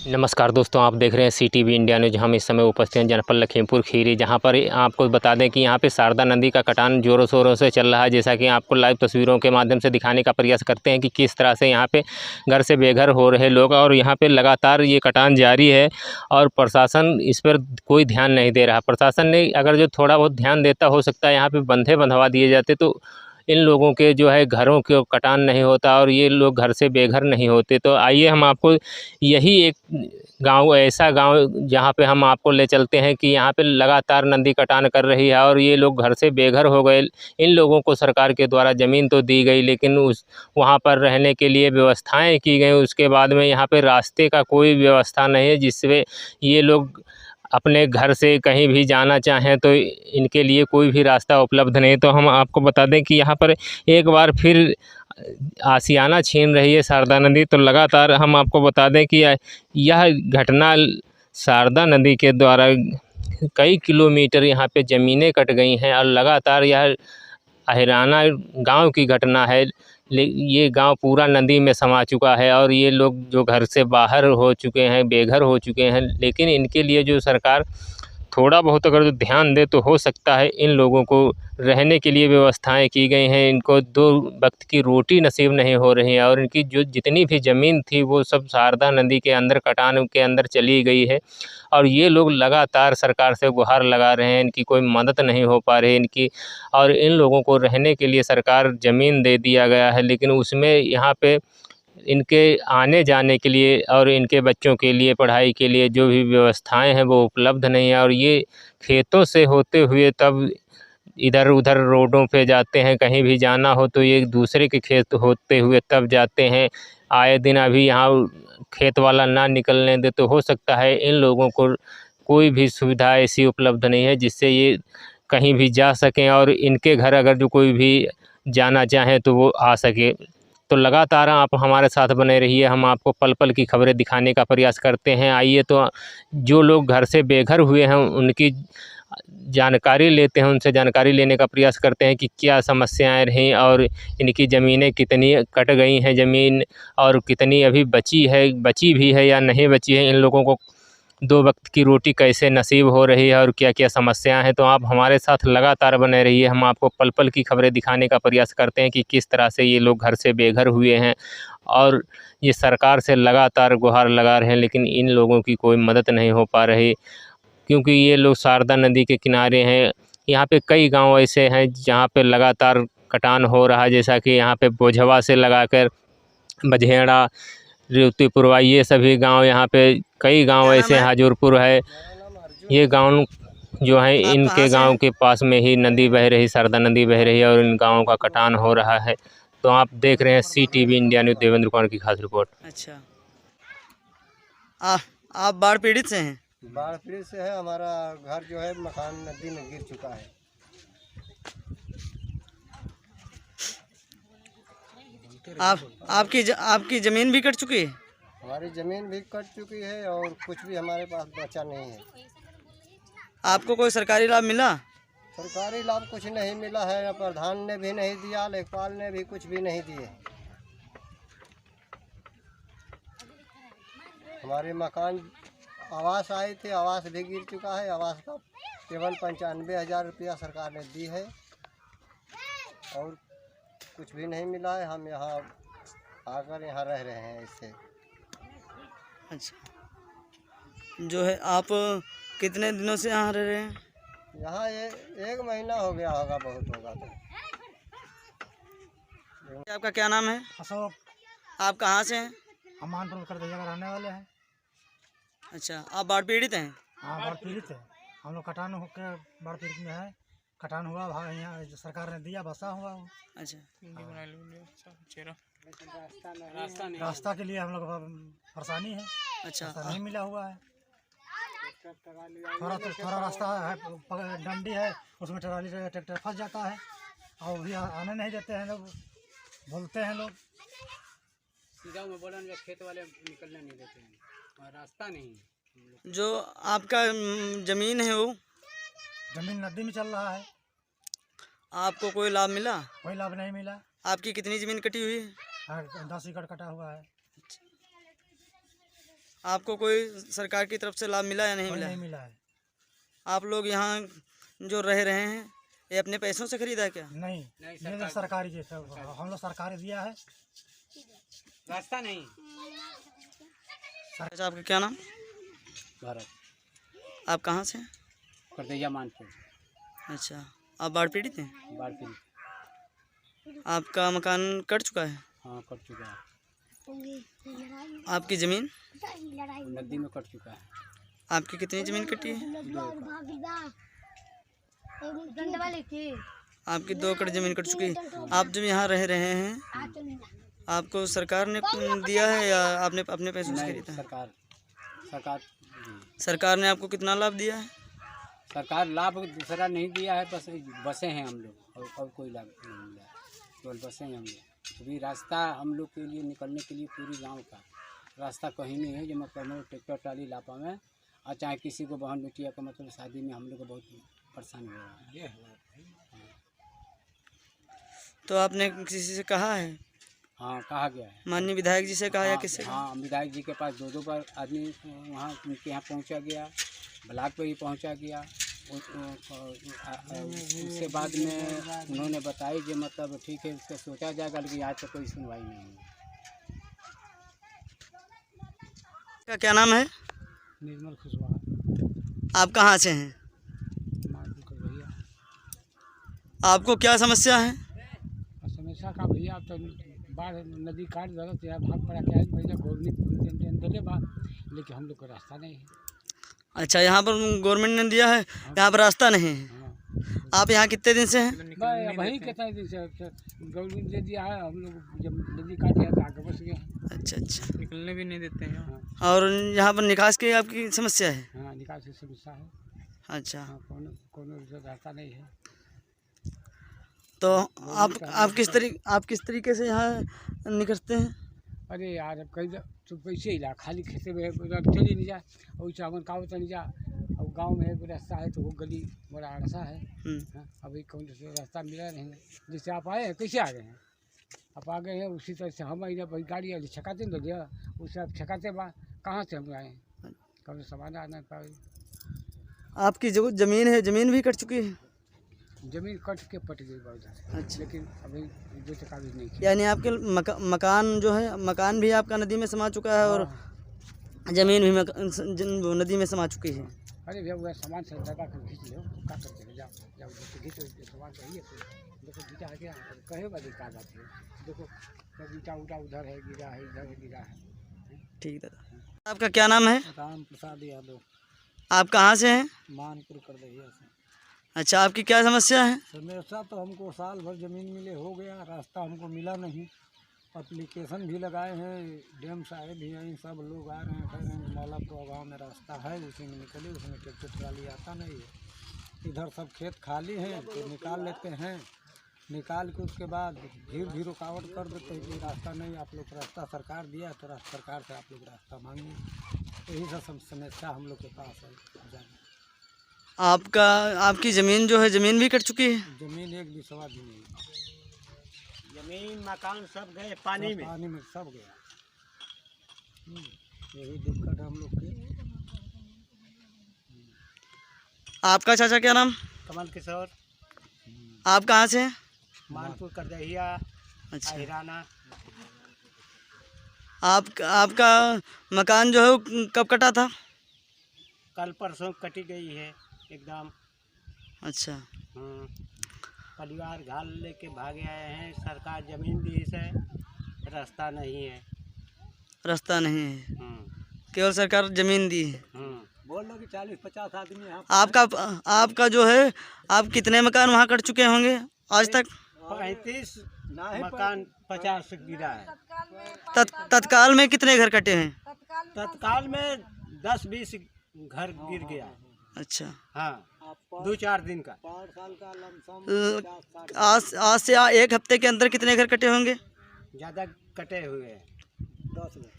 नमस्कार दोस्तों, आप देख रहे हैं CTV इंडिया न्यूज़। हम इस समय उपस्थित हैं जनपद लखीमपुर खीरी, जहां पर आपको बता दें कि यहां पे शारदा नदी का कटान ज़ोरों शोरों से चल रहा है। जैसा कि आपको लाइव तस्वीरों के माध्यम से दिखाने का प्रयास करते हैं कि किस तरह से यहां पे घर से बेघर हो रहे लोग और यहां पे लगातार ये कटान जारी है और प्रशासन इस पर कोई ध्यान नहीं दे रहा। प्रशासन ने अगर जो थोड़ा बहुत ध्यान देता, हो सकता है यहाँ पर बंधे बंधवा दिए जाते तो इन लोगों के जो है घरों के कटान नहीं होता और ये लोग घर से बेघर नहीं होते। तो आइए हम आपको यही एक गांव, ऐसा गांव जहां पे हम आपको ले चलते हैं कि यहाँ पे लगातार नदी कटान कर रही है और ये लोग घर से बेघर हो गए। इन लोगों को सरकार के द्वारा ज़मीन तो दी गई, लेकिन उस वहाँ पर रहने के लिए व्यवस्थाएं की गई। उसके बाद में यहाँ पे रास्ते का कोई व्यवस्था नहीं है, जिससे ये लोग अपने घर से कहीं भी जाना चाहें तो इनके लिए कोई भी रास्ता उपलब्ध नहीं। तो हम आपको बता दें कि यहाँ पर एक बार फिर आशियाना छीन रही है शारदा नदी। तो लगातार हम आपको बता दें कि यह घटना शारदा नदी के द्वारा कई किलोमीटर यहाँ पे ज़मीनें कट गई हैं और लगातार यह अहिराना गांव की घटना है। ये गांव पूरा नदी में समा चुका है और ये लोग जो घर से बाहर हो चुके हैं, बेघर हो चुके हैं। लेकिन इनके लिए जो सरकार थोड़ा बहुत अगर जो ध्यान दे तो हो सकता है इन लोगों को रहने के लिए व्यवस्थाएं की गई हैं। इनको 2 वक्त की रोटी नसीब नहीं हो रही है और इनकी जो जितनी भी ज़मीन थी वो सब शारदा नदी के अंदर, कटान के अंदर चली गई है और ये लोग लगातार सरकार से गुहार लगा रहे हैं। इनकी कोई मदद नहीं हो पा रही इनकी, और इन लोगों को रहने के लिए सरकार ज़मीन दे दिया गया है, लेकिन उसमें यहाँ पे इनके आने जाने के लिए और इनके बच्चों के लिए पढ़ाई के लिए जो भी व्यवस्थाएं हैं वो उपलब्ध नहीं है। और ये खेतों से होते हुए तब इधर उधर रोडों पे जाते हैं, कहीं भी जाना हो तो ये दूसरे के खेत होते हुए तब जाते हैं। आए दिन अभी यहाँ खेत वाला ना निकलने दे तो हो सकता है इन लोगों को कोई भी सुविधा ऐसी उपलब्ध नहीं है जिससे ये कहीं भी जा सकें और इनके घर अगर जो कोई भी जाना चाहे तो वो आ सके। तो लगातार आप हमारे साथ बने रहिए, हम आपको पल पल की खबरें दिखाने का प्रयास करते हैं। आइए तो जो लोग घर से बेघर हुए हैं उनकी जानकारी लेते हैं, उनसे जानकारी लेने का प्रयास करते हैं कि क्या समस्याएं रहीं और इनकी ज़मीनें कितनी कट गई हैं ज़मीन, और कितनी अभी बची भी है या नहीं बची है। इन लोगों को 2 वक्त की रोटी कैसे नसीब हो रही है और क्या क्या समस्याएं हैं। तो आप हमारे साथ लगातार बने रहिए, हम आपको पल पल की खबरें दिखाने का प्रयास करते हैं कि किस तरह से ये लोग घर से बेघर हुए हैं और ये सरकार से लगातार गुहार लगा रहे हैं, लेकिन इन लोगों की कोई मदद नहीं हो पा रही, क्योंकि ये लोग शारदा नदी के किनारे हैं। यहाँ पे कई गांव ऐसे हैं जहाँ पे लगातार कटान हो रहा है, जैसा कि यहाँ पे बोझवा से लगाकर बझेड़ा, रेवतीपुरवा, ये सभी गांव, यहाँ पे कई गांव ऐसे हैं, हाजूरपुर है, ये गांव जो है इनके गांव के पास में ही नदी बह रही, शारदा नदी बह रही है और इन गांवों का कटान हो रहा है। तो आप देख रहे हैं CTV India news, Devendra Kumar की खास रिपोर्ट। अच्छा, आप बाढ़ पीड़ित से हैं? बाढ़ पीड़ित से है। हमारा घर जो है मकान नदी में गिर चुका है। आपकी ज़मीन भी कट चुकी है? हमारी ज़मीन भी कट चुकी है और कुछ भी हमारे पास बचा नहीं है। आपको कोई सरकारी लाभ मिला? सरकारी लाभ कुछ नहीं मिला है, प्रधान ने भी नहीं दिया, लेखपाल ने भी कुछ भी नहीं दिए। हमारे मकान आवास आए थे, आवास भी गिर चुका है। आवास का केवल 95,000 रुपया सरकार ने दी है और कुछ भी नहीं मिला है। हम यहाँ आकर यहाँ रह रहे हैं इससे। अच्छा, जो है आप कितने दिनों से यहाँ रह रहे हैं? यहाँ ये 1 महीना हो गया होगा, बहुत होगा तो। आपका क्या नाम है? अशोक। आप कहाँ से हैं? हम मानपुर करदैया का रहने वाले हैं। अच्छा, आप बाढ़ पीड़ित हैं? हाँ, बाढ़ पीड़ित है। हम लोग कटान होकर बाढ़ पीड़ित में है। कटान हुआ, यहाँ सरकार ने दिया, बसा हुआ हो। अच्छा, रास्ता के लिए हम लोग परेशानी है। अच्छा, रास्ता नहीं मिला हुआ है। थोड़ा रास्ता है, डंडी है, उसमें ट्राली ट्रैक्टर फंस जाता है और भी आने नहीं देते हैं लोग, बोलते हैं लोग। सीधा में बोला, खेत वाले निकलने नहीं देते हैं और रास्ता नहीं है। जो आपका ज़मीन है वो ज़मीन नदी में चल रहा है। आपको कोई लाभ मिला? कोई लाभ नहीं मिला। आपकी कितनी ज़मीन कटी हुई है? 10 एकड़ कटा हुआ है। आपको कोई सरकार की तरफ से लाभ मिला या नहीं कोई मिला? नहीं मिला है। आप लोग यहाँ जो रह रहे हैं ये अपने पैसों से खरीदा है क्या? नहीं, ये तो सरकारी जैसा हम लोग सरकारी दिया है। रास्ता नहीं। अच्छा, आपका क्या नाम? भारत आप कहाँ से हैं? करदैया मानपुर अच्छा, आप बाढ़ पीड़ित हैं? बाढ़ पीड़ित। आपका मकान कट चुका है? हाँ कट चुका है। आपकी ज़मीन? नदी में कट चुका है। आपकी कितनी ज़मीन कटी है? आपकी 2 एकड़ ज़मीन कट चुकी है। आप जब यहाँ रह रहे हैं आपको सरकार ने दिया है या आपने अपने पैसों से नहीं, खरीदा? सरकार सरकार ने आपको कितना लाभ दिया है? सरकार लाभ दूसरा नहीं दिया है, बस बसे हैं हम लोग और कोई लाभ नहीं मिला है, केवल बसे हैं हम लोग। अभी रास्ता हम लोग के लिए निकलने के लिए पूरी गांव का रास्ता कहीं नहीं है, जो मतलब ट्रैक्टर ट्राली लापा में और चाहे किसी को बहन बेटिया का मतलब शादी में हम लोग को बहुत परेशान हो रहा है। तो आपने किसी से कहा है? हाँ कहा गया है। माननीय विधायक जी से कहा या हाँ, किससे? हाँ विधायक जी के पास 2 बार आदमी वहाँ उनके यहाँ पहुँचा गया, ब्लॉक पे भी पहुँचा गया। उसके बाद में उन्होंने बताई कि मतलब ठीक है उसका सोचा जाएगा, लेकिन आज तक कोई सुनवाई नहीं हुई। का क्या नाम है? निर्मल खुशवाहा। आप कहाँ से हैं? आपको क्या समस्या है? समस्या का भैया तो बाढ़ नदी काट दल तो भाग पड़ा क्या भैया गवर्नमेंट बात, लेकिन हम लोग को रास्ता नहीं है। अच्छा, यहाँ पर गवर्नमेंट ने दिया है, यहाँ पर रास्ता नहीं है। हाँ। आप यहाँ कितने दिन से हैं? वही कितने दिन से गवर्नमेंट ने दिया है, हम लोग जब नदी काटे तो आगे बस गए। अच्छा अच्छा, निकलने भी नहीं देते हैं। हाँ, और यहाँ पर निकास की आपकी समस्या है? हाँ निकास की समस्या है। अच्छा, हाँ कोनो रास्ता नहीं है। तो आप किस तरीके से यहाँ निकलते हैं? अरे यार अब कहीं तो पैसे ही ला खाली खेते में चली नहीं जाए और चावल काव तो नहीं जा। अब गांव में एक रास्ता है तो वो गली बड़ा रास्ता है। हाँ, अभी कौन से रास्ता मिला नहीं। जैसे आप आए हैं कैसे आ गए हैं? आप आ गए हैं उसी तरह से हम आई भाई गाड़ी वाली छकाते नहीं दिया उससे आप छकाते बा कहाँ से हम आए हैं? कभी सामान आना पाए। आपकी जो ज़मीन है ज़मीन भी कट चुकी है? जमीन कट के पट गई बहुत। अच्छा, लेकिन अभी जो कागज नहीं किया। यानी आपके मकान जो है मकान भी आपका नदी में समा चुका है और ज़मीन भी नदी में समा चुकी है। अरे भैया वह सामान से लगा कर खींच लो क्या करते जाओ जाओ खींचो सामान चाहिए तो देखो गीटा है क्या कहे वाली का बात है। देखो गीटा उटा उधर है गिरा है इधर है गिरा है। ठीक दादा, आपका क्या नाम है? राम प्रसाद यादव। आप कहाँ से हैं? मानपुर करदैया से। अच्छा, आपकी क्या समस्या है? समस्या तो हमको साल भर ज़मीन मिले हो गया, रास्ता हमको मिला नहीं। एप्लीकेशन भी लगाए हैं, डैम साहेब भी हैं, सब लोग आ रहे हैं कह रहे हैं मौलापुर गाँव में रास्ता है उसी में निकले, उसमें ट्रैक्टर ट्राली आता नहीं है। इधर सब खेत खाली हैं तो निकाल लेते हैं, निकाल के उसके बाद फिर भी रुकावट कर देते हैं कि रास्ता नहीं, आप लोग रास्ता सरकार दिया तो सरकार से आप लोग रास्ता मांगिए। यही सब समस्या हम लोग के पास है ज़्यादा। आपकी ज़मीन जो है ज़मीन भी कट चुकी है? ज़मीन एक भी सवा भी नहीं, जमीन मकान सब गए पानी में सब गया। यही दिक्कत है हम लोग की। आपका चाचा क्या नाम? कमल किशोर। आप कहाँ से हैं? मानपुर करदैया। अच्छा, हिराना। आपका मकान जो है वो कब कटा था? कल परसों कटी गई है एकदम। अच्छा, परिवार घाल लेके भागे आए हैं, सरकार जमीन दी है, रास्ता नहीं है। रास्ता नहीं है, केवल सरकार ज़मीन दी है। बोल लो कि 40-50 आदमी यहाँ। आपका जो है आप कितने मकान वहाँ कट चुके होंगे आज तक? 35 मकान 50 गिरा है। तत्काल में कितने घर कटे हैं? तत्काल में 10-20 घर गिर गया। अच्छा, हाँ 2-4 दिन का। आज से 1 हफ्ते के अंदर कितने घर कटे होंगे? ज़्यादा कटे हुए हैं 10 घर।